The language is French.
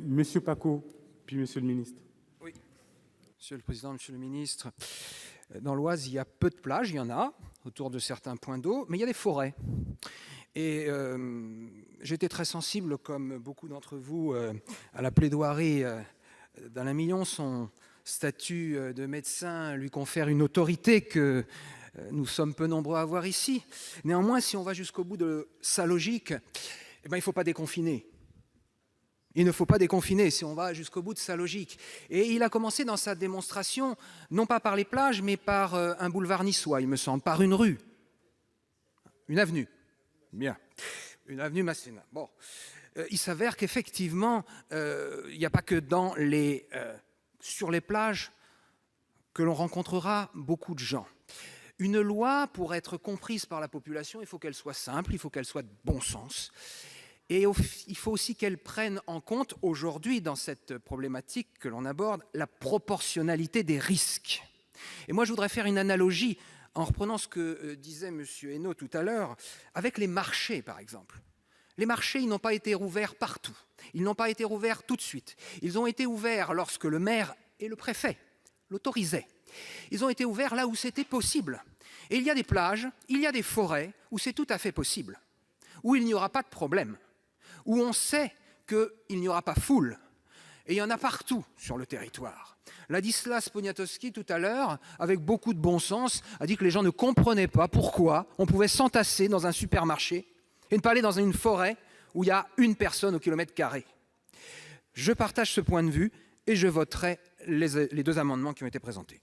Monsieur Paco, puis Monsieur le ministre. Oui, Monsieur le Président, Monsieur le ministre, dans l'Oise, il y a peu de plages, il y en a autour de certains points d'eau, mais il y a des forêts. Et j'étais très sensible, comme beaucoup d'entre vous, à la plaidoirie d'Alain Milon. Son statut de médecin lui confère une autorité que nous sommes peu nombreux à avoir ici. Néanmoins, si on va jusqu'au bout de sa logique, il ne faut pas déconfiner. Il ne faut pas déconfiner si on va jusqu'au bout de sa logique. Et il a commencé dans sa démonstration, non pas par les plages, mais par un boulevard niçois, il me semble, par une rue, une avenue. Bien, une avenue Masséna. Bon, il s'avère qu'effectivement, il n'y a pas que sur les plages que l'on rencontrera beaucoup de gens. Une loi, pour être comprise par la population, il faut qu'elle soit simple, il faut qu'elle soit de bon sens. Et il faut aussi qu'elle prenne en compte aujourd'hui, dans cette problématique que l'on aborde, la proportionnalité des risques. Et moi, je voudrais faire une analogie en reprenant ce que disait M. Hainaut tout à l'heure, avec les marchés, par exemple. Les marchés, ils n'ont pas été rouverts partout. Ils n'ont pas été rouverts tout de suite. Ils ont été ouverts lorsque le maire et le préfet l'autorisaient. Ils ont été ouverts là où c'était possible. Et il y a des plages, il y a des forêts où c'est tout à fait possible, où il n'y aura pas de problème, où on sait qu'il n'y aura pas foule. Et il y en a partout sur le territoire. Ladislas Poniatowski, tout à l'heure, avec beaucoup de bon sens, a dit que les gens ne comprenaient pas pourquoi on pouvait s'entasser dans un supermarché et ne pas aller dans une forêt où il y a une personne au kilomètre carré. Je partage ce point de vue et je voterai les deux amendements qui ont été présentés.